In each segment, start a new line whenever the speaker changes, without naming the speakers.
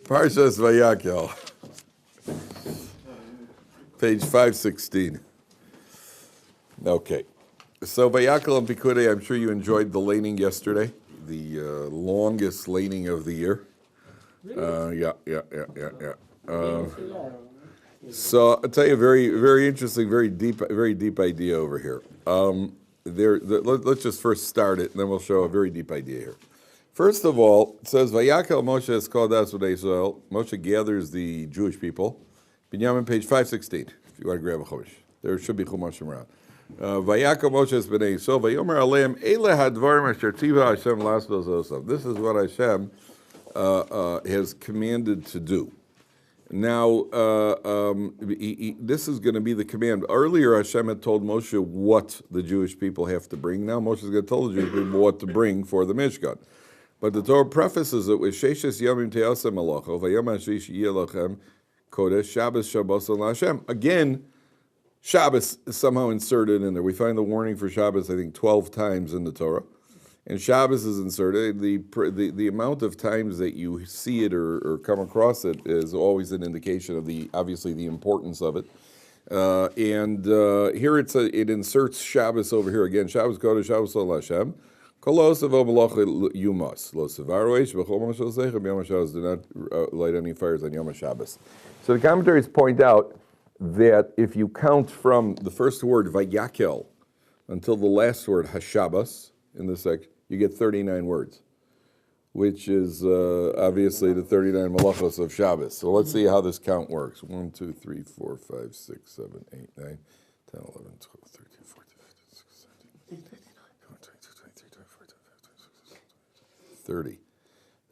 Parshas Vayakhel, page 516. Okay, so Vayakhel-Pekudei, I'm sure you enjoyed the laning yesterday, the longest laning of the year. Yeah. So I'll tell you a very interesting, very deep idea over here. Let's just first start it, and then we'll show a very deep idea here. First of all, it says, Vayakhel Moshe es kol das b'nei Israel. Moshe gathers the Jewish people. Binyamin, page 516, if you want to grab a chumash. There should be chumashim around. Vayakhel Moshe es b'nei Israel. Vayomer aleim, ele hadvarim asher tiva Hashem lasdos osam. This is what Hashem has commanded to do. Now, this is going to be the command. Earlier, Hashem had told Moshe what the Jewish people have to bring. Now, Moshe is going to tell the Jewish people what to bring for the Mishkan. But the Torah prefaces it with Sheishes Yomim Te'asem Malacha, Vayom HaShish Yelachem Kodesh Shabbos Shabbos LaHashem. Again, Shabbos is somehow inserted in there. We find the warning for Shabbos, I think, 12 times in the Torah. And Shabbos is inserted. The amount of times that you see it or come across it is always an indication of obviously the importance of it. Here it inserts Shabbos over here again. Shabbos Kodesh Shabbos LaHashem. Do not light any fires on Yom HaShabbos. So the commentaries point out that if you count from the first word Vayakhel until the last word HaShabbos in this section, you get 39 words, which is obviously the 39 malachos of Shabbos. So let's see how this count works. 1, 2, 3, 4, 5, 6, 7, 8, 9, 10, 11, 12, 13, 14, 15, 16, 17, 18, 30,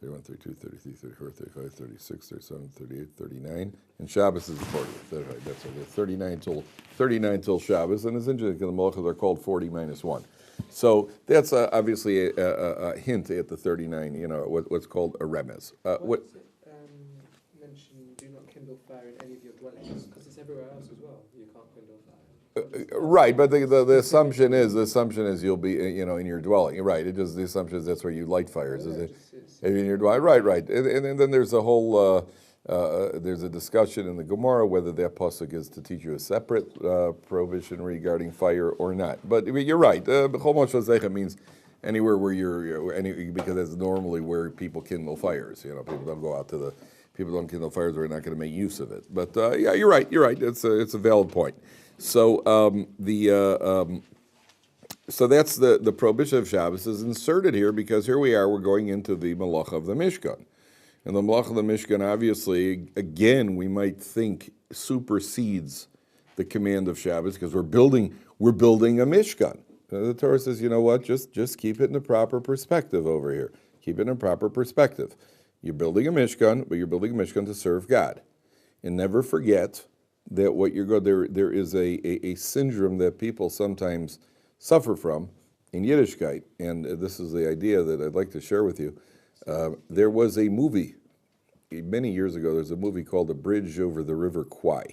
31, 32, 33, 34, 35, 36, 37, 38, 39, and Shabbos is the 40th. That's right. 39 till Shabbos, and it's interesting because the malachos are called 40 minus 1. So that's obviously a hint at the 39, what's called a remez.
What does it mention do not kindle fire in any of your dwellings? Because it's everywhere else as well. You can't kindle fire.
Right, but the assumption is you'll be in your dwelling. Right, the assumption is that's where you light fires. Is it in your dwelling? Right, and then there's a whole there's a discussion in the Gemara whether that pasuk is to teach you a separate prohibition regarding fire or not. But you're right. B'chol moshe zeicha means anywhere where because that's normally where people kindle fires. People don't go out to people don't kindle fires. We're not going to make use of it. But yeah, you're right. It's a valid point. So so that's the prohibition of Shabbos is inserted here because here we are. We're going into the malacha of the Mishkan. And the Malach of the Mishkan, obviously, again, we might think supersedes the command of Shabbos because we're building a Mishkan. The Torah says, you know what, just keep it in the proper perspective over here. Keep it in a proper perspective. You're building a Mishkan, but you're building a Mishkan to serve God. And never forget that there is a syndrome that people sometimes suffer from in Yiddishkeit, and this is the idea that I'd like to share with you. There was a movie, many years ago, there's a movie called The Bridge Over the River Kwai. I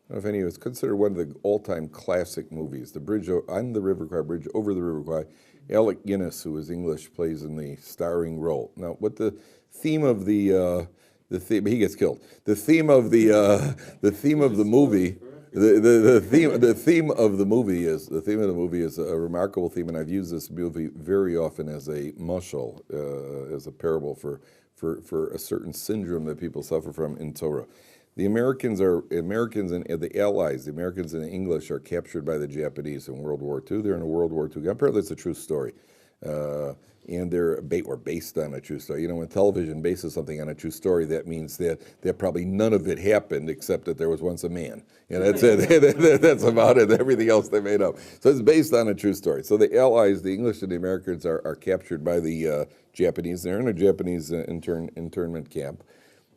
don't know if any of it's considered one of the all-time classic movies, The Bridge on the River Kwai, Bridge Over the River Kwai. Alec Guinness, who is English, plays in the starring role. Now, what the theme of he gets killed. The theme of the movie. The theme of the movie is a remarkable theme, and I've used this movie very often as a mashal, as a parable for a certain syndrome that people suffer from in Torah. The Americans and the Allies, the Americans and the English are captured by the Japanese in World War II. They're in a World War II. Apparently, it's a true story. And they're based on a true story. When television bases something on a true story, that means that probably none of it happened except that there was once a man. That's it. That's about it. Everything else they made up. So it's based on a true story. So the Allies, the English and the Americans are captured by the Japanese. They're in a Japanese internment camp.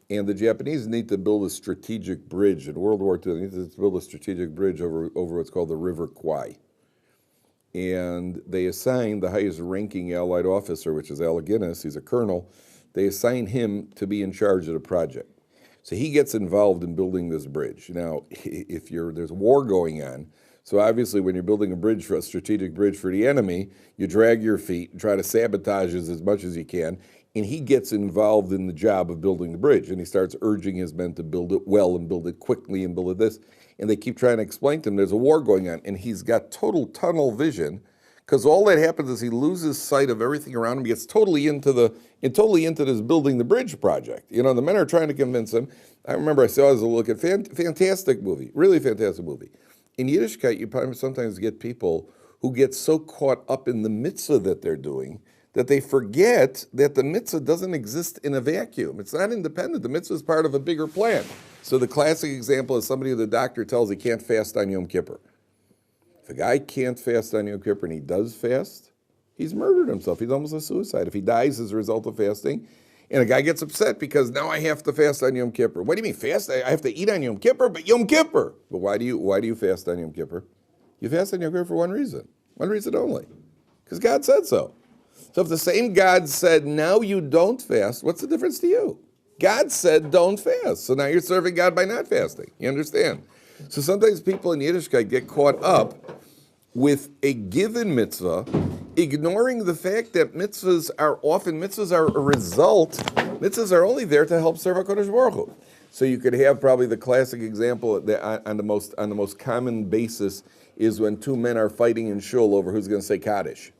And the Japanese need to build a strategic bridge. In World War II, they need to build a strategic bridge over what's called the River Kwai. And they assign the highest ranking Allied officer, which is Alec Guinness, he's a colonel, they assign him to be in charge of the project. So he gets involved in building this bridge. Now, there's war going on, so obviously when you're building a strategic bridge for the enemy, you drag your feet and try to sabotage as much as you can, and he gets involved in the job of building the bridge, and he starts urging his men to build it well and build it quickly and build it this. And they keep trying to explain to him there's a war going on, and he's got total tunnel vision, because all that happens is he loses sight of everything around him. He gets totally into this building the bridge project. You know, the men are trying to convince him. I remember I saw as a look at fantastic movie, really fantastic movie. In Yiddishkeit, you probably sometimes get people who get so caught up in the mitzvah that they're doing that they forget that the mitzvah doesn't exist in a vacuum. It's not independent. The mitzvah is part of a bigger plan. So the classic example is somebody who the doctor tells he can't fast on Yom Kippur. If a guy can't fast on Yom Kippur and he does fast, he's murdered himself. He's almost a suicide. If he dies as a result of fasting, and a guy gets upset because now I have to fast on Yom Kippur. What do you mean fast? I have to eat on Yom Kippur, but Yom Kippur. But why do you fast on Yom Kippur? You fast on Yom Kippur for one reason only, because God said so. So if the same God said, now you don't fast, what's the difference to you? God said don't fast, so now you're serving God by not fasting. You understand? So sometimes people in Yiddishkeit get caught up with a given mitzvah, ignoring the fact that mitzvahs are a result. Mitzvahs are only there to help serve HaKadosh Baruch Hu. So you could have probably the classic example that on the most common basis is when two men are fighting in shul over who's going to say Kaddish.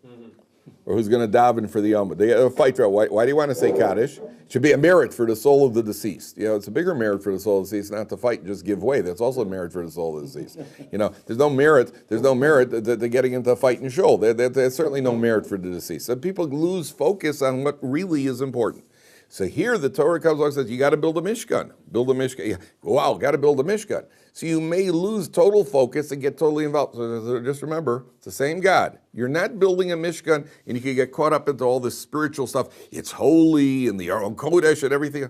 Or who's going to daven for the Yom. They have a fight for why do you want to say Kaddish? It should be a merit for the soul of the deceased. You know, it's a bigger merit for the soul of the deceased not to fight and just give way. That's also a merit for the soul of the deceased. You know, there's no merit to getting into a fight in shul. There's certainly no merit for the deceased. So people lose focus on what really is important. So here the Torah comes along and says, you got to build a Mishkan. Build a Mishkan. Yeah. Wow, got to build a Mishkan. So you may lose total focus and get totally involved. So just remember, it's the same God. You're not building a Mishkan and you can get caught up into all this spiritual stuff. It's holy and the Aron Kodesh and everything.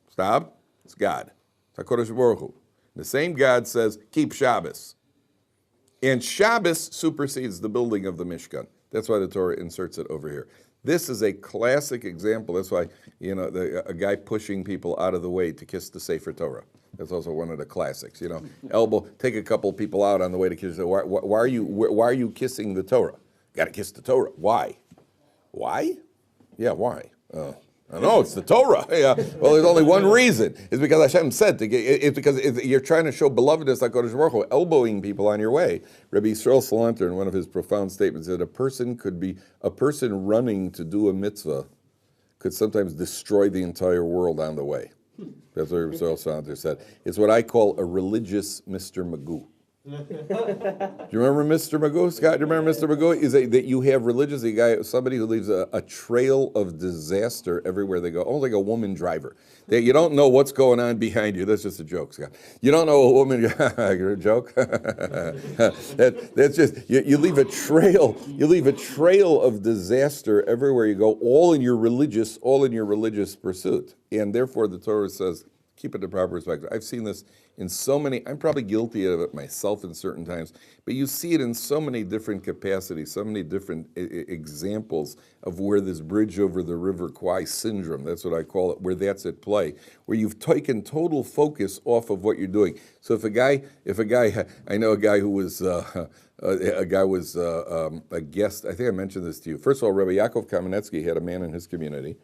Stop. It's God. It's HaKadosh Baruch Hu. The same God says, keep Shabbos. And Shabbos supersedes the building of the Mishkan. That's why the Torah inserts it over here. This is a classic example. That's why, you know, a guy pushing people out of the way to kiss the Sefer Torah. That's also one of the classics. You know, take a couple people out on the way to kiss. Why are you kissing the Torah? Got to kiss the Torah. Why? Why? Yeah, why? No, it's the Torah. Yeah. Well, there's only one reason. It's because Hashem said to get. It's because you're trying to show belovedness like HaKadosh Baruch Hu, elbowing people on your way. Rabbi Yisrael Salanter, in one of his profound statements, said a person running to do a mitzvah could sometimes destroy the entire world on the way. That's what Rabbi Yisrael Salanter said. It's what I call a religious Mr. Magoo. Do you remember Mr. Magoo, Scott? Do you remember Mr. Magoo? Is that you have religiously somebody who leaves a trail of disaster everywhere they go, almost like a woman driver. You don't know what's going on behind you. That's just a joke, Scott. You don't know a woman. You're a joke. That's just you leave a trail. You leave a trail of disaster everywhere you go, all in your religious pursuit, and therefore the Torah says, keep it in proper perspective. I've seen this in so many, I'm probably guilty of it myself in certain times, but you see it in so many different capacities, so many different examples of where this bridge over the river Kwai syndrome, that's what I call it, where that's at play, where you've taken total focus off of what you're doing. So if a guy, I know a guy who was, a guest, I think I mentioned this to you. First of all, Rabbi Yaakov Kamenetsky had a man in his community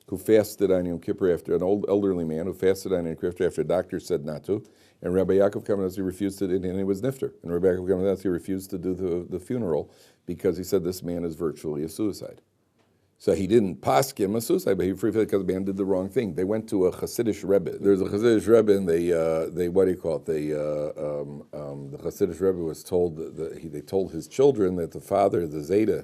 who fasted on Yom Kippur after an old elderly man who fasted on Yom Kippur after a doctor said not to, and Rabbi Yaakov Kamenetsky refused to, and he was nifter, and Rabbi Yaakov Kamenetsky refused to do the funeral because he said this man is virtually a suicide. So he didn't paskin a suicide, but he freed because the man did the wrong thing. They went to a Hasidic Rebbe. There's a Hasidic Rebbe, and they what do you call it? The Hasidic Rebbe was told they told his children that the father, the Zeta,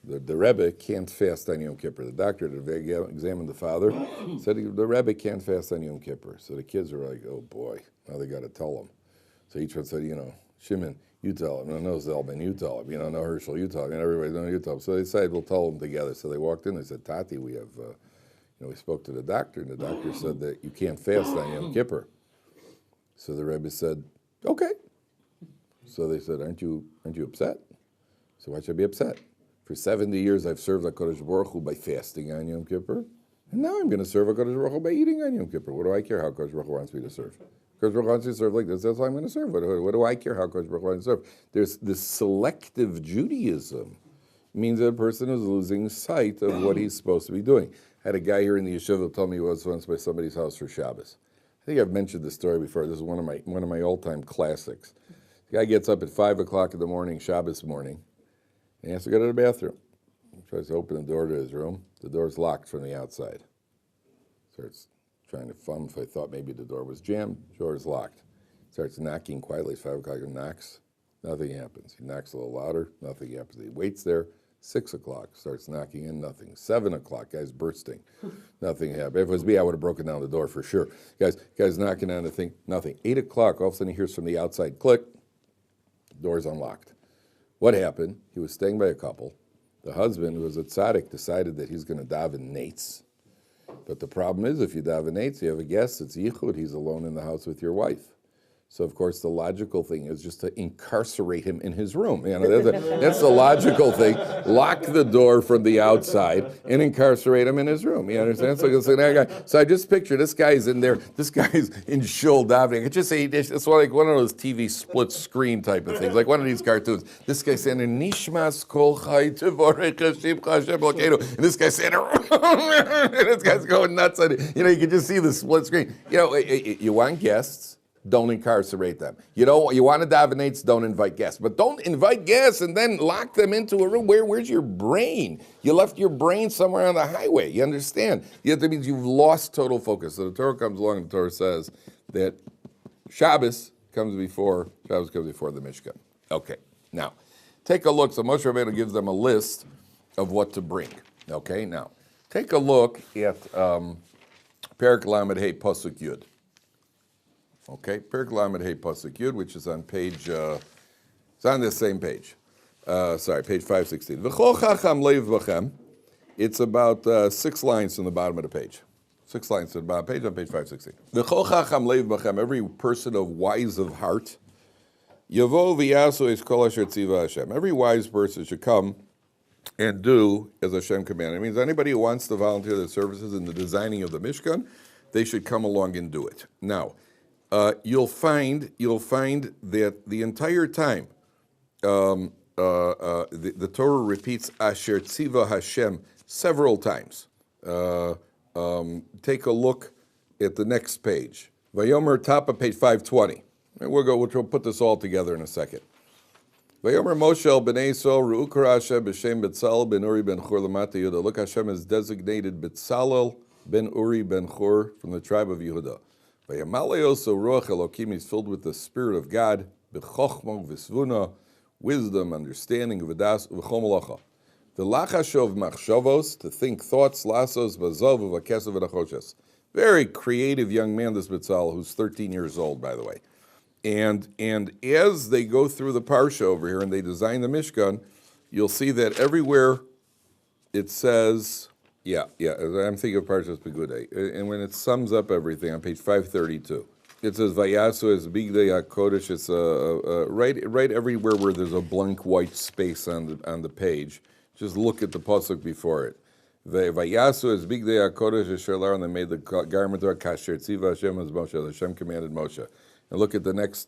the Rebbe can't fast on Yom Kippur. The doctor that examined the father said the Rebbe can't fast on Yom Kippur. So the kids were like, oh boy, now they got to tell him. So each one said, Shimon, you tell him. No, Zelman, you tell him. No, Herschel, you tell him. And everybody, no, you tell him. So they decided we'll tell them together. So they walked in. They said, Tati, we have, we spoke to the doctor, and the doctor said that you can't fast on Yom Kippur. So the Rebbe said, okay. So they said, aren't you upset? So why should I be upset? For 70 years, I've served HaKadosh Baruch Hu by fasting on Yom Kippur, and now I'm going to serve HaKadosh Baruch Hu by eating on Yom Kippur. What do I care how HaKadosh Baruch Hu wants me to serve? HaKadosh Baruch Hu wants me to serve like this, that's how I'm going to serve. What do I care how HaKadosh Baruch Hu wants me to serve? There's this selective Judaism. It means that a person is losing sight of what he's supposed to be doing. Had a guy here in the yeshiva who told me he was once by somebody's house for Shabbos. I think I've mentioned this story before. This is one of my all-time classics. The guy gets up at 5 o'clock in the morning, Shabbos morning, and he has to go to the bathroom. He tries to open the door to his room. The door's locked from the outside. Starts trying to thumb if I thought maybe the door was jammed. Door's locked. Starts knocking quietly. It's 5 o'clock and knocks. Nothing happens. He knocks a little louder. Nothing happens. He waits there. 6 o'clock, starts knocking in, nothing. 7 o'clock, guy's bursting. Nothing happened. If it was me, I would have broken down the door for sure. Guy's knocking on the thing, nothing. 8 o'clock, all of a sudden he hears from the outside, click, door's unlocked. What happened? He was staying by a couple. The husband, who was a tzaddik, decided that he's going to daven nates. But the problem is, if you daven nates, you have a guest, it's yichud, he's alone in the house with your wife. So, of course, the logical thing is just to incarcerate him in his room. That's the logical thing. Lock the door from the outside and incarcerate him in his room. You understand? So I just picture this guy's in there. This guy's in shul davening. I could just say it's like one of those TV split screen type of things, like one of these cartoons. This guy's saying, "Nishmas kol chai tevorech Hashem Hashem Elokeinu," and this guy's saying, and this guy's going nuts. You can just see the split screen. You want guests. Don't incarcerate them. You want to daven nates, don't invite guests. But don't invite guests and then lock them into a room. Where's your brain? You left your brain somewhere on the highway. You understand? That means you've lost total focus. So the Torah comes along and the Torah says that Shabbos comes before the Mishkan. Okay, now, take a look. So Moshe Rabbeinu gives them a list of what to bring. Okay, now, take a look at Perek Lamed Hey Pasuk Yud. Okay, Perek Lamed Hey Pasuk Yud, which is on page, it's on this same page. Page 516. V'chol chacham leiv b'chem. It's about 6 lines from the bottom of the page. 6 lines to the bottom of the page on page 516. V'chol chacham leiv b'chem, every person of wise of heart, yavo v'yasu es kol asher tziva Hashem. Every wise person should come and do as Hashem commanded. It means anybody who wants to volunteer their services in the designing of the Mishkan, they should come along and do it. Now, you'll find that the entire time the Torah repeats Asher Tziva Hashem several times. Take a look at the next page. Vayomer, top of page 520. And we'll put this all together in a second. Vayomer Moshe el b'nei Yisrael ru'ukar Hashem b'shem Betzalel ben Uri ben Chur l'mata Yehuda. Look, Hashem has designated Betzalel ben Uri ben Chur from the tribe of Yehuda. Vayamalei ruach Elokim, he's filled with the Spirit of God, b'chochma v'svuna, wisdom, understanding, v'das v'chol malacha. V'lachashov machshavos, to think thoughts, lasos v'zav v'akesav v'achoshes. Very creative young man, this Betzalel, who's 13 years old, by the way. And as they go through the parsha over here and they design the Mishkan, you'll see that everywhere it says, I'm thinking of Vayakhel-Pekudei, and when it sums up everything on page 532, it says Vayasu es Bigdei HaKodesh. It's right everywhere where there's a blank white space on the page. Just look at the pasuk before it. Vayasu es Bigdei HaKodesh Asher Lar, and they made the garment of Kasher Tziva Hashem as Moshe. Hashem commanded Moshe. And look at the next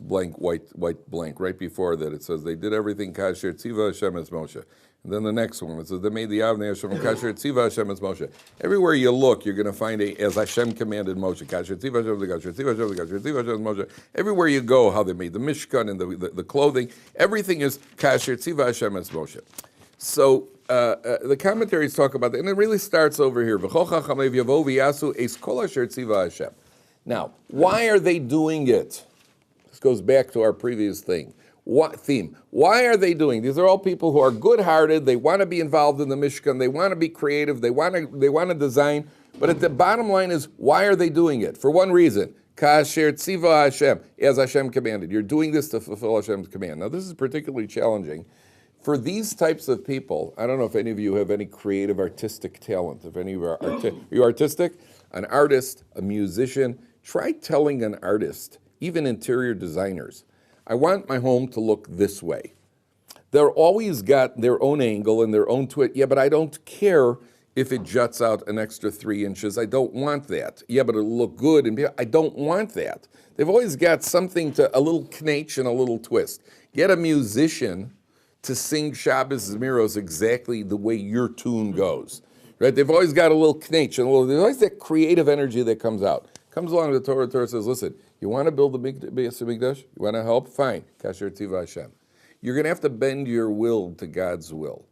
blank white blank right before that. It says they did everything Kasher Tziva Hashem as Moshe. And then the next one, it says they made the Avnei Hashem Kasher Tziva Hashem as Moshe. Everywhere you look, you're going to find as Hashem commanded Moshe. Kasher Tziva Hashem, Kasher Tziva Hashem, Kasher Tziva Hashem as Moshe. Everywhere you go, how they made the Mishkan and the clothing, everything is Kasher Tziva Hashem as Moshe. So the commentaries talk about that, and it really starts over here. V'chol chacham leiv yavo v'yasu es kol asher tziva Hashem. Now, why are they doing it? This goes back to our previous theme. Why are they doing? These are all people who are good-hearted. They want to be involved in the Mishkan. They want to be creative. They want to design. But at the bottom line is, why are they doing it? For one reason, Kasher Tziva Hashem, as Hashem commanded. You're doing this to fulfill Hashem's command. Now, this is particularly challenging for these types of people. I don't know if any of you have any creative artistic talent. If any of you are you artistic? An artist, a musician. Try telling an artist, even interior designers, I want my home to look this way. They're always got their own angle and their own twist. Yeah, but I don't care if it juts out an extra 3 inches. I don't want that. Yeah, but it'll look good. I don't want that. They've always got something a little knetch and a little twist. Get a musician to sing Shabbos Zmiros exactly the way your tune goes. right? They've always got a little knetch, there's always that creative energy that comes out. Comes along the Torah says, listen, you want to build the Beis Hamikdash? You want to help? Fine. Kasher Tiva Hashem. You're going to have to bend your will to God's will.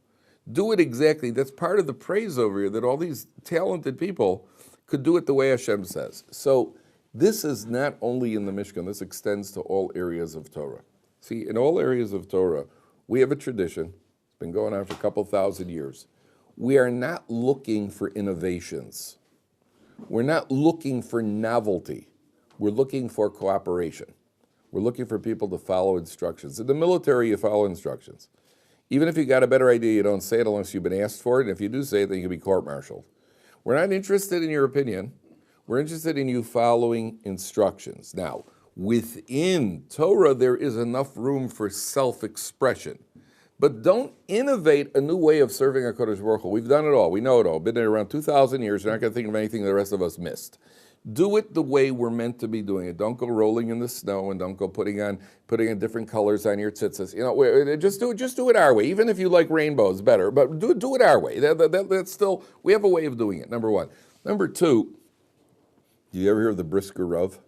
Do it exactly. That's part of the praise over here, that all these talented people could do it the way Hashem says. So this is not only in the Mishkan, this extends to all areas of Torah. See, in all areas of Torah, we have a tradition. It's been going on for a couple thousand years. We are not looking for innovations. We're not looking for novelty. We're looking for cooperation. We're looking for people to follow instructions. In the military, you follow instructions. Even if you got a better idea, you don't say it unless you've been asked for it. And if you do say it, then you can be court-martialed. We're not interested in your opinion. We're interested in you following instructions. Now, within Torah, there is enough room for self-expression. But don't innovate a new way of serving HaKadosh Baruch Hu. We've done it all. We know it all. Been there around 2,000 years. You're not going to think of anything the rest of us missed. Do it the way we're meant to be doing it. Don't go rolling in the snow, and don't go putting in different colors on your tzitzis. You know, just do it our way. Even if you like rainbows better, but do it our way. That's still, we have a way of doing it. Number one. Number two. Do you ever hear of the Brisker Rav?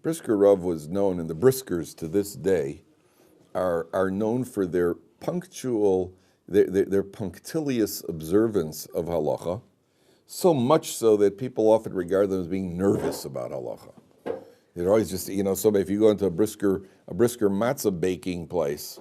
Brisker Rav was known, and the Briskers to this day are known for their their punctilious observance of halacha, so much so that people often regard them as being nervous about halacha. They're always just, somebody, if you go into a brisker matzah baking place,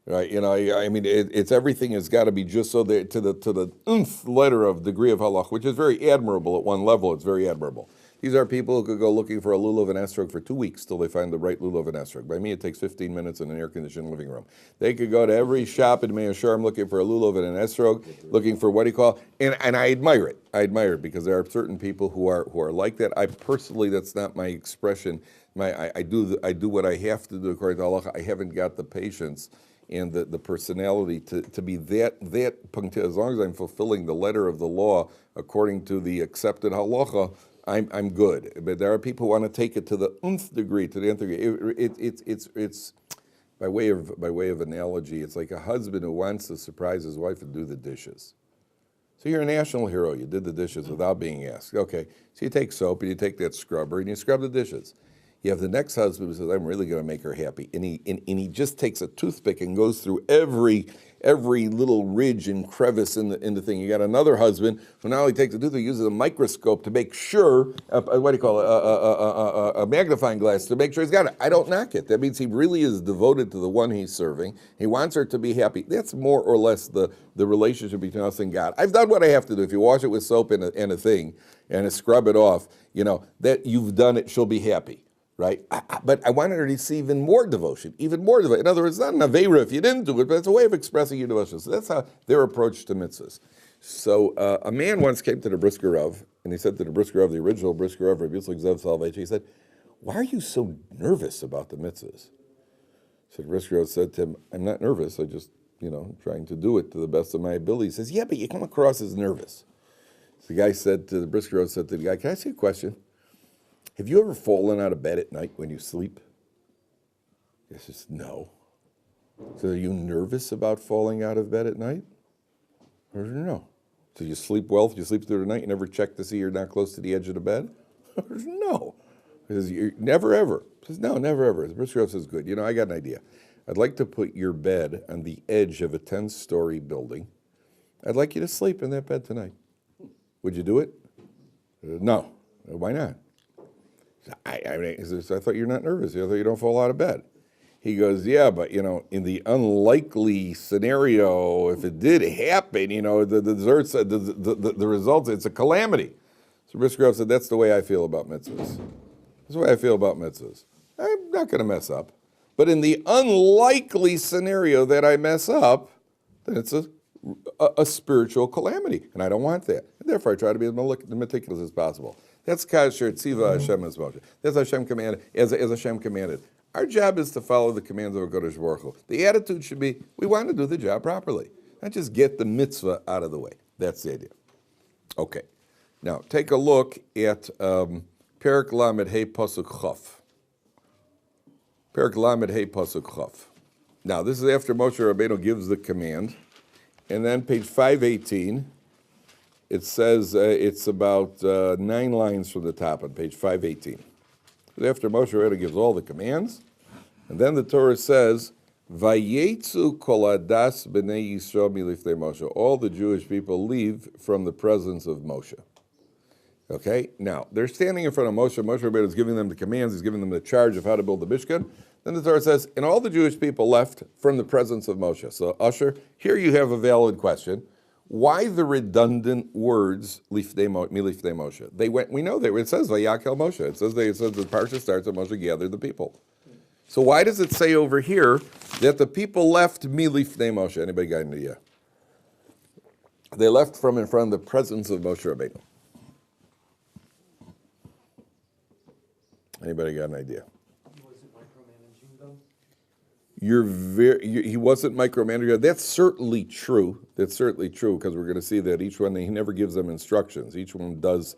right? I mean, it's everything has got to be just so that to the nth letter of degree of halacha, which is very admirable at one level. It's very admirable. These are people who could go looking for a lulav and esrog for 2 weeks till they find the right lulav and esrog. By me, it takes 15 minutes in an air-conditioned living room. They could go to every shop in Mea Sharm looking for a lulav and an esrog, looking for what do you call, and I admire it. I admire it because there are certain people who are like that. I personally, that's not my expression. I do what I have to do according to halacha. I haven't got the patience and the personality to be that punctilious. As long as I'm fulfilling the letter of the law according to the accepted halacha, I'm good. But there are people who want to take it to the nth degree, to the nth degree. It's by way of analogy, it's like a husband who wants to surprise his wife and do the dishes. So you're a national hero. You did the dishes without being asked. Okay, so you take soap and you take that scrubber and you scrub the dishes. You have the next husband who says, I'm really going to make her happy. And he just takes a toothpick and goes through every little ridge and crevice in the thing. You got another husband who not only takes a toothpick, uses a microscope to make sure, a magnifying glass to make sure he's got it. I don't knock it. That means he really is devoted to the one he's serving. He wants her to be happy. That's more or less the relationship between us and God. I've done what I have to do. If you wash it with soap and a thing and scrub it off, that you've done it, she'll be happy. Right? But I wanted her to see even more devotion. In other words, not an aveira if you didn't do it, but it's a way of expressing your devotion. So that's how their approach to mitzvahs. So a man once came to the Brisker Rav, and he said to the Brisker Rav, the original Brisker Rav, Rabbi Yitzchak Zev Soloveitch, he said, why are you so nervous about the mitzvahs? So the Brisker Rav said to him, I'm not nervous, I just, trying to do it to the best of my ability. He says, yeah, but you come across as nervous. So the guy said to the Brisker Rav, said to the guy, can I ask you a question? Have you ever fallen out of bed at night when you sleep? He says, no. So are you nervous about falling out of bed at night? Or no. So you sleep well? If you sleep through the night, you never check to see you're not close to the edge of the bed? Or no. He says, never ever. He says, no, never ever. The Brisker Rav says, good. I got an idea. I'd like to put your bed on the edge of a 10-story building. I'd like you to sleep in that bed tonight. Would you do it? No. Why not? I thought you're not nervous. I thought you don't fall out of bed. He goes, yeah, but, in the unlikely scenario, if it did happen, the results, it's a calamity. So Brisker Rav said, that's the way I feel about mitzvahs. That's the way I feel about mitzvahs. I'm not going to mess up. But in the unlikely scenario that I mess up, then it's a spiritual calamity. And I don't want that. And therefore, I try to be as meticulous as possible. That's kasher tziva Hashem as Moshe. That's Hashem commanded, as Hashem commanded. Our job is to follow the commands of HaKadosh Baruch Hu. The attitude should be, we want to do the job properly, not just get the mitzvah out of the way. That's the idea. Okay. Now, take a look at Perek Lamed Hey Pasuk Chaf. Perek Lamed Hey Pasuk Chaf. Now, this is after Moshe Rabbeinu gives the command. And then page 518, it says it's about 9 lines from the top on page 518. After Moshe Rabbeinu gives all the commands, and then the Torah says, Vayetzu kol hadas b'nei Yisrael milifnei Moshe. All the Jewish people leave from the presence of Moshe. Okay, now they're standing in front of Moshe. Moshe Rabbeinu is giving them the commands. He's giving them the charge of how to build the Mishkan. Then the Torah says, and all the Jewish people left from the presence of Moshe. So, Usher, here you have a valid question. Why the redundant words milifnei Moshe? They went. We know that it says Vayakhel Moshe. It says the parsha starts and Moshe gathered the people. So why does it say over here that the people left milifnei Moshe? Anybody got an idea? They left from in front of the presence of Moshe Rabbeinu. Anybody got an idea?
Was it micromanaging though?
He wasn't micromanaging. That's certainly true. That's certainly true because we're going to see that each one, he never gives them instructions. Each one does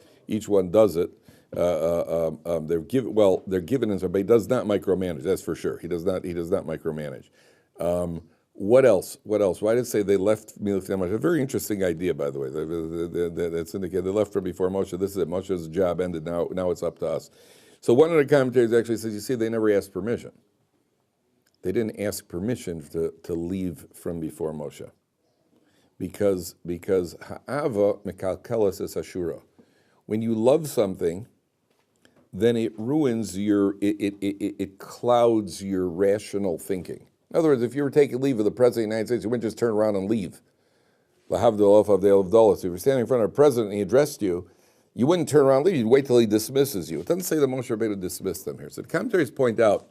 it. They're given instructions, but he does not micromanage. That's for sure. He does not micromanage. What else? Why did it say they left milifnei Moshe? A very interesting idea, by the way. That's indicated. They left from before Moshe. This is it. Moshe's job ended. Now it's up to us. So one of the commentaries actually says, you see, they never asked permission. They didn't ask permission to leave from before Moshe. Because ha'ava mekalkelas es ashura. When you love something, then it ruins it clouds your rational thinking. In other words, if you were taking leave of the President of the United States, you wouldn't just turn around and leave. Lahavdol of Abdullah. So if you're standing in front of a president and he addressed you, you wouldn't turn around and leave. You'd wait till he dismisses you. It doesn't say that Moshe Rabbeinu dismissed them here. So the commentaries point out,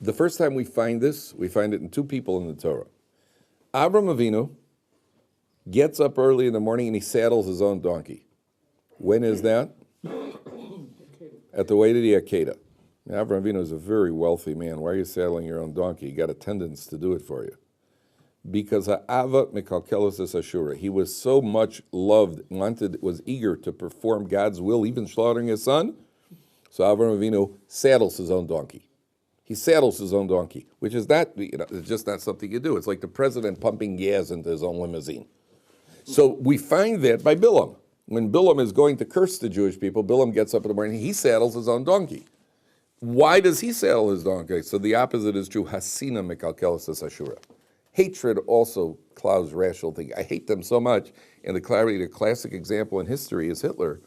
the first time we find this, we find it in 2 people in the Torah. Avram Avinu gets up early in the morning and he saddles his own donkey. When is that? At the way to the Akedah. Now, Avram Avinu is a very wealthy man. Why are you saddling your own donkey? You got attendants to do it for you. Because ha'ava mekalkelas es ashura. He was so much loved, was eager to perform God's will, even slaughtering his son. So Avram Avinu saddles his own donkey. He saddles his own donkey, which is not, it's just not something you do. It's like the president pumping gas into his own limousine. So we find that by Bilam. When Bilam is going to curse the Jewish people, Bilam gets up in the morning, he saddles his own donkey. Why does he saddle his donkey? So the opposite is true. Hasina mekalkelas es ashura. Hatred also clouds rational thinking. I hate them so much. And the classic example in history is Hitler.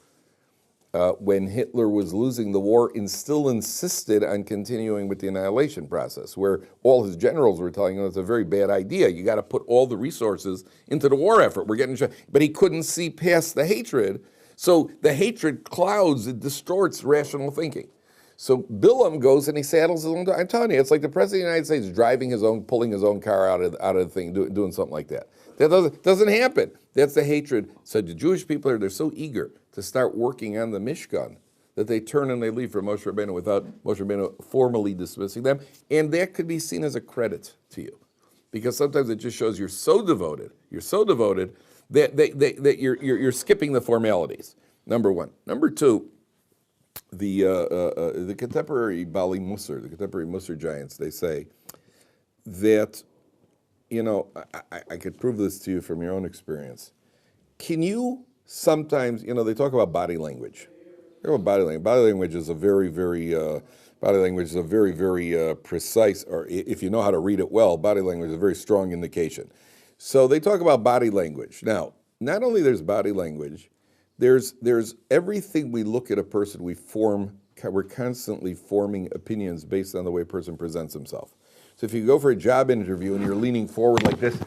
When Hitler was losing the war and still insisted on continuing with the annihilation process, where all his generals were telling him it's a very bad idea. You got to put all the resources into the war effort. But he couldn't see past the hatred. So the hatred clouds, it distorts rational thinking. So Bilam goes and he saddles his own dog. I'm telling you, it's like the President of the United States driving pulling his own car out of the thing, doing something like that. That doesn't happen. That's the hatred. So the Jewish people they're so eager to start working on the Mishkan that they turn and they leave for Moshe Rabbeinu without Moshe Rabbeinu formally dismissing them. And that could be seen as a credit to you. Because sometimes it just shows you're so devoted that you're skipping the formalities. Number one. Number two, the contemporary Bali Musar, the contemporary Musar giants, they say that, I could prove this to you from your own experience. Can you sometimes, they talk about body language. They talk about body language. Body language is a very, very precise, or if you know how to read it well, body language is a very strong indication. So they talk about body language. Now, not only there's body language, there's everything we look at a person, we're constantly forming opinions based on the way a person presents himself. So if you go for a job interview and you're leaning forward like this,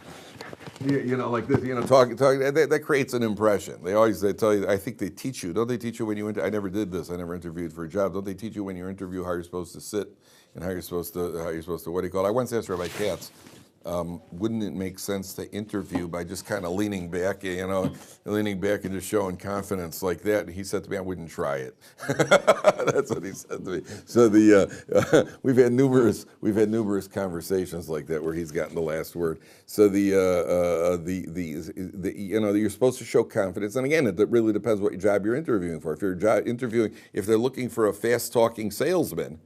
like this, talking, that creates an impression. They tell you, I think they teach you, don't they teach you when you, I never did this, I never interviewed for a job. Don't they teach you when you interview how you're supposed to sit and how you're supposed to, what do you call it? I once asked Rabbi Katz, wouldn't it make sense to interview by just kind of leaning back, leaning back and just showing confidence like that? And he said to me, I wouldn't try it. That's what he said to me. So we've had numerous conversations like that where he's gotten the last word. So you're supposed to show confidence. And again, it really depends what job you're interviewing for. If you're if they're looking for a fast-talking salesman,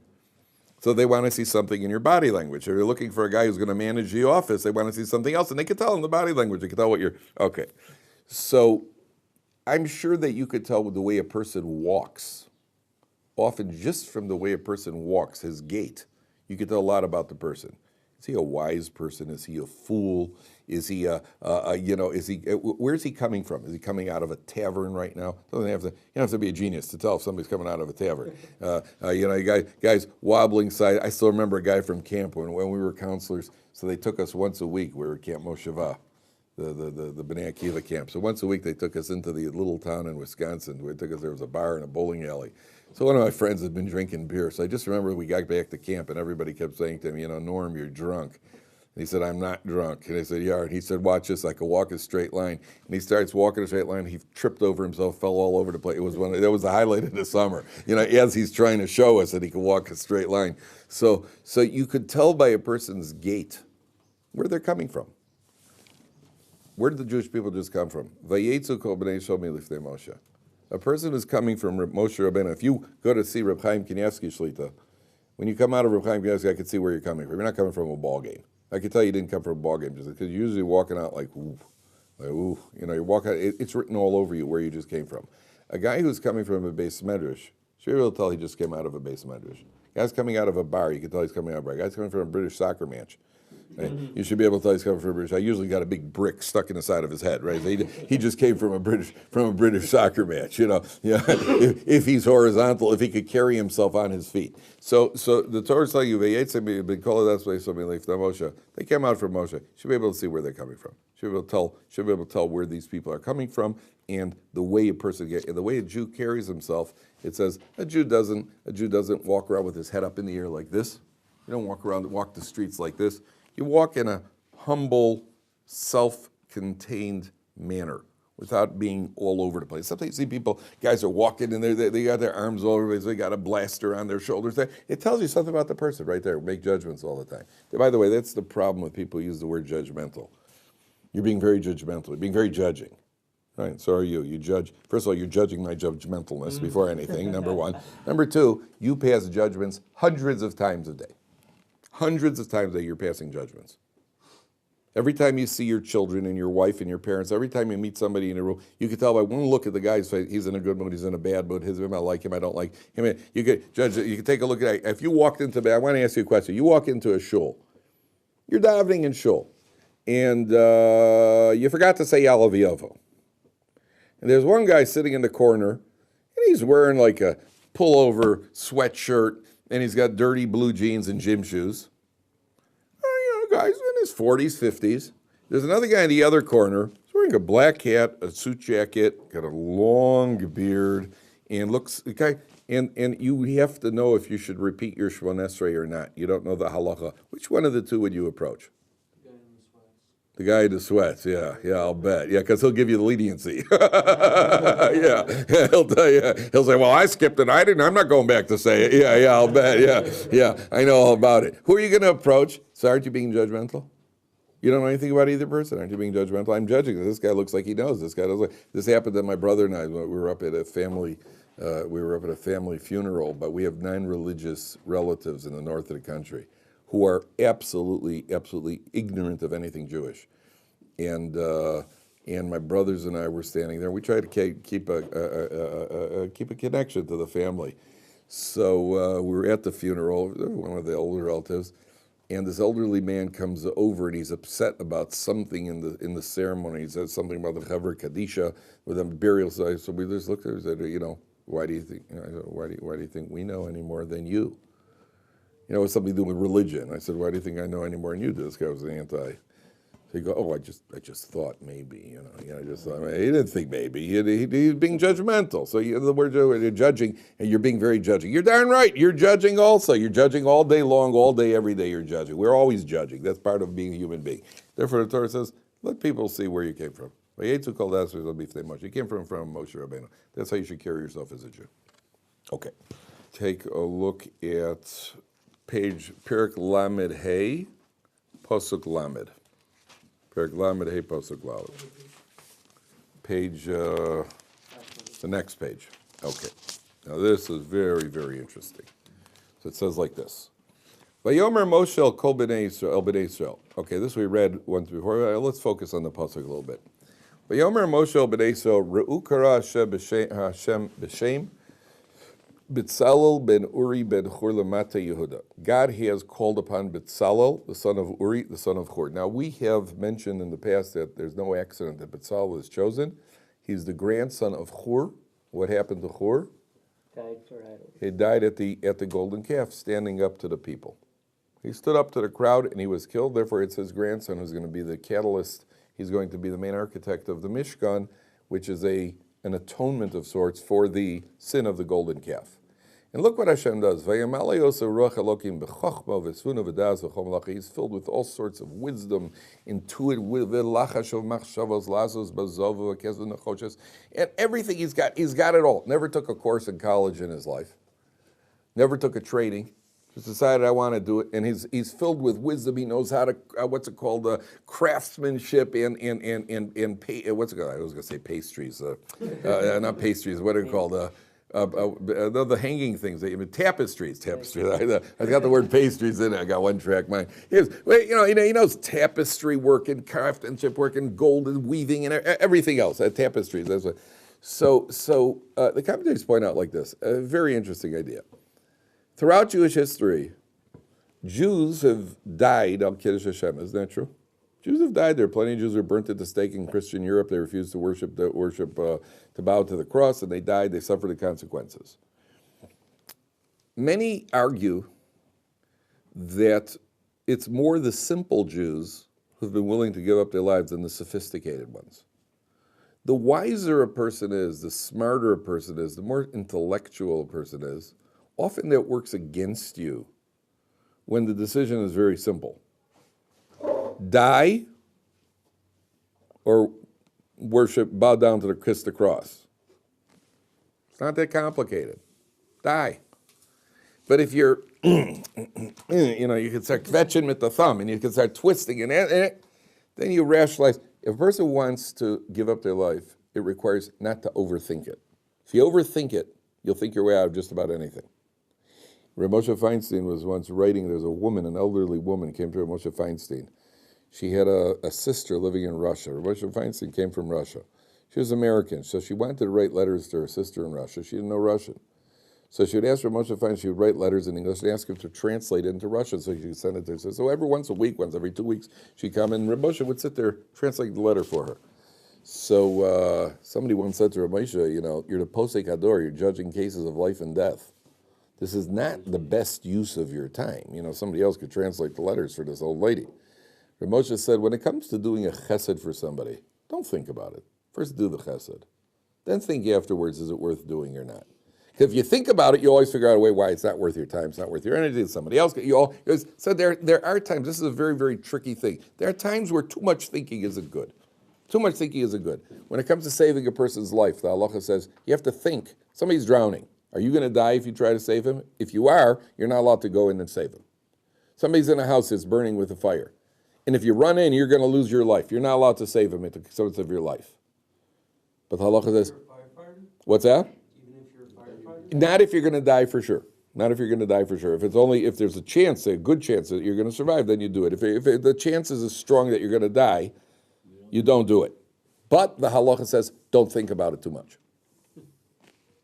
so they want to see something in your body language. If you're looking for a guy who's going to manage the office, they want to see something else, and they can tell in the body language. They can tell what you're, okay. So I'm sure that you could tell with the way a person walks, often just from the way a person walks, his gait, you could tell a lot about the person. Is he a wise person? Is he a fool? Is he where's he coming from? Is he coming out of a tavern right now? You don't have to be a genius to tell if somebody's coming out of a tavern. Guys wobbling side. I still remember a guy from camp when we were counselors. So they took us once a week. We were at Camp Mosheva, the Bnei Akiva camp. So once a week they took us into the little town in Wisconsin. There was a bar and a bowling alley. So one of my friends had been drinking beer. So I just remember we got back to camp and everybody kept saying to him, Norm, you're drunk. And he said, I'm not drunk. And I said, yeah. And he said, watch this, I could walk a straight line. And he starts walking a straight line. He tripped over himself, fell all over the place. That was the highlight of the summer, as he's trying to show us that he could walk a straight line. So you could tell by a person's gait where they're coming from. Where did the Jewish people just come from? Vayetzu kol bnei Shomi lifnei Moshe. A person who's coming from Moshe Rabbeinu, if you go to see Reb Chaim Kanievsky Shlita, when you come out of Reb Chaim Kanievsky, I can see where you're coming from. You're not coming from a ball game. I can tell you didn't come from a ball game just because you're usually walking out like, ooh. You're walking out, it's written all over you where you just came from. A guy who's coming from a base medrash, you're able to tell he just came out of a base medrash. A guy's coming out of a bar, you can tell he's coming out of a bar. A guy's coming from a British soccer match. Right? You should be able to tell he's coming from a British. I usually got a big brick stuck in the side of his head, right? He just came from a British soccer match, If he's horizontal, if he could carry himself on his feet. So the Torah is telling you, they came out from Moshe. You should be able to see where they're coming from. Should be able to tell where these people are coming from, and the way the way a Jew carries himself. It says a Jew doesn't walk around with his head up in the air like this. You don't walk the streets like this. You walk in a humble, self-contained manner without being all over the place. Sometimes you see guys are walking and they got their arms all over the place, they got a blaster on their shoulders. It tells you something about the person right there. Make judgments all the time. By the way, that's the problem with people who use the word judgmental. You're being very judgmental. You're being very judging. Right, so are you. You judge. First of all, you're judging my judgmentalness before anything, number one. Number two, you pass judgments hundreds of times a day. Hundreds of times a day you're passing judgments. Every time you see your children and your wife and your parents, every time you meet somebody in a room, you can tell by one look at the guy's face, he's in a good mood, he's in a bad mood, I like him, I don't like him. You could judge it, you can take a look at it. If you walked into, I want to ask you a question. You walk into a shul, you're davening in shul, and you forgot to say Yalav Yovo. And there's one guy sitting in the corner, and he's wearing like a pullover sweatshirt, and he's got dirty blue jeans and gym shoes. Guys in his 40s, 50s. There's another guy in the other corner. He's wearing a black hat, a suit jacket, got a long beard, and looks and you have to know if you should repeat your Shemona Esrei or not. You don't know the halacha. Which one of the two would you approach? The guy in the sweats, yeah, I'll bet. Yeah, because he'll give you the leniency. Yeah, he'll tell you. He'll say, well, I skipped it. I'm not going back to say it. Yeah, I'll bet. Yeah, I know all about it. Who are you going to approach? So aren't you being judgmental? You don't know anything about either person. Aren't you being judgmental? I'm judging. This guy looks like he knows. This guy does. This happened to my brother and I. We were up at a family. Funeral, but we have 9 religious relatives in the north of the country who are absolutely ignorant of anything Jewish. And my brothers and I were standing there. We tried to keep a connection to the family. So we were at the funeral, one of the older relatives, and this elderly man comes over and he's upset about something in the ceremony. He says something about the Chaver Kadisha with a burial site. So we just looked at him and said, why do you think we know any more than you? It's something to do with religion. I said, why do you think I know any more than you do? This guy was anti. So he go, I just thought maybe, I just thought, he didn't think maybe. He's being judgmental. So the word you're judging, and you're being very judging. You're darn right. You're judging also. You're judging all day long, all day, every day. You're judging. We're always judging. That's part of being a human being. Therefore, the Torah says, let people see where you came from. You came from Moshe Rabbeinu. That's how you should carry yourself as a Jew. Okay. Take a look at page Perek Lamed Hey, Pasuk Lamed. Perek Lamed Hey, Pasuk Lamed. Page, the next page. Okay. Now this is very, very interesting. So it says like this. Vayomer Moshe el Kol Bnei Yisrael. Okay, this we read once before. Let's focus on the pasuk a little bit. Vayomer Moshe b'nei Yisrael, Re'u kara Hashem b'shem, B'Tzalel ben Uri ben Hur lamata Yehuda. God has called upon B'Tzalel, the son of Uri, the son of Hur. Now, we have mentioned in the past that there's no accident that B'Tzalel is chosen. He's the grandson of Hur. What happened to Hur?
Died for idols.
He died at the golden calf, standing up to the people. He stood up to the crowd and he was killed. Therefore, it's his grandson who's going to be the catalyst. He's going to be the main architect of the Mishkan, which is an atonement of sorts for the sin of the golden calf. And look what Hashem does. He's filled with all sorts of wisdom, intuitive, and everything he's got it all. Never took a course in college in his life. Never took a training. Just decided I want to do it. And he's filled with wisdom. He knows how to, craftsmanship and what's it called? I was going to say pastries. Not pastries, what are they called? The hanging things, tapestries. I got the word pastries in it. I got one track mind. He knows tapestry work and craftsmanship work and gold and weaving and everything else. Tapestries. That's what. So the commentators point out like this: a very interesting idea. Throughout Jewish history, Jews have died al Kiddush Hashem. Isn't that true? Jews have died. There are plenty of Jews who were burnt at the stake in Christian Europe. They refused to to bow to the cross, and they died. They suffered the consequences. Many argue that it's more the simple Jews who've been willing to give up their lives than the sophisticated ones. The wiser a person is, the smarter a person is, the more intellectual a person is, often that works against you when the decision is very simple. Die or bow down to kiss the cross. It's not that complicated. Die. But if you're, you can start kvetching with the thumb and you can start twisting and then you rationalize. If a person wants to give up their life, it requires not to overthink it. If you overthink it, you'll think your way out of just about anything. Rabbi Moshe Feinstein was once writing, there's a woman, an elderly woman came to Rabbi Moshe Feinstein. She had a sister living in Russia. Rabbi Moshe Feinstein came from Russia. She was American, so she wanted to write letters to her sister in Russia. She didn't know Russian. So she would ask Rabbi Moshe Feinstein, she would write letters in English and ask him to translate it into Russian so she could send it to her. So every once a week, once every 2 weeks, she'd come and Rabbi Moshe would sit there, translate the letter for her. So somebody once said to Rabbi Moshe, you're the posek hador, you're judging cases of life and death. This is not the best use of your time. Somebody else could translate the letters for this old lady. Rabbi Moshe said, when it comes to doing a chesed for somebody, don't think about it. First do the chesed. Then think afterwards, is it worth doing or not? If you think about it, you always figure out a way why it's not worth your time, it's not worth your energy, it's somebody else. So there are times, this is a very, very tricky thing. There are times where too much thinking isn't good. Too much thinking isn't good. When it comes to saving a person's life, the halacha says, you have to think. Somebody's drowning. Are you going to die if you try to save him? If you are, you're not allowed to go in and save him. Somebody's in a house that's burning with a fire. And if you run in, you're going to lose your life. You're not allowed to save him at the expense of your life. But the halacha says, what's that?
Even if you're a firefighter?
Not if you're going to die for sure. Not if you're going to die for sure. If there's a chance, a good chance that you're going to survive, then you do it. If the chance is strong that you're going to die, you don't do it. But the halacha says, don't think about it too much.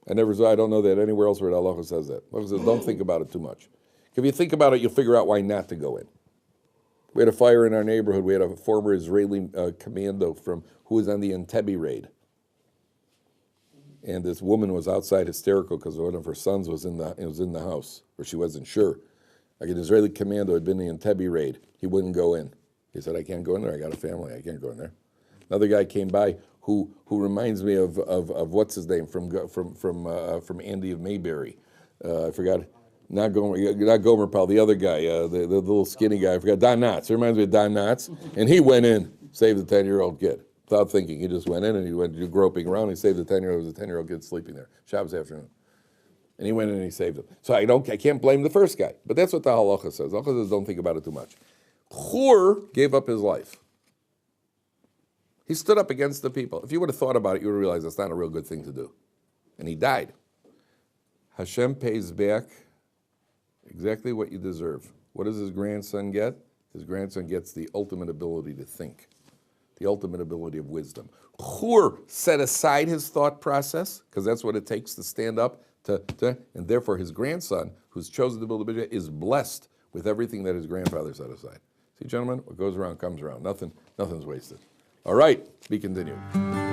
I don't know that anywhere else where the halacha says that. The halacha says, don't think about it too much. If you think about it, you'll figure out why not to go in. We had a fire in our neighborhood. We had a former Israeli commando who was on the Entebbe raid. And this woman was outside hysterical because one of her sons was in the house, or she wasn't sure. Like an Israeli commando had been in the Entebbe raid. He wouldn't go in. He said, I can't go in there. I got a family. I can't go in there. Another guy came by who reminds me of what's his name from Andy of Mayberry. I forgot. Not Gomer Powell, the other guy, the little skinny guy. I forgot. Don Knotts. It reminds me of Don Knotts. And he went in, saved the 10-year-old kid. Without thinking, he just went in and he went groping around. He saved the 10-year-old. It was a 10-year-old kid sleeping there. Shabbos afternoon. And he went in and he saved him. So I can't blame the first guy. But that's what the halacha says. The halacha says don't think about it too much. Hur gave up his life. He stood up against the people. If you would have thought about it, you would have realized that's not a real good thing to do. And he died. Hashem pays back exactly what you deserve. What does his grandson get? His grandson gets the ultimate ability to think. the ultimate ability of wisdom. Hur set aside his thought process, because that's what it takes to stand up, and therefore his grandson, who's chosen to build a Beit, is blessed with everything that his grandfather set aside. See, gentlemen, what goes around comes around. Nothing's wasted. All right, be continued.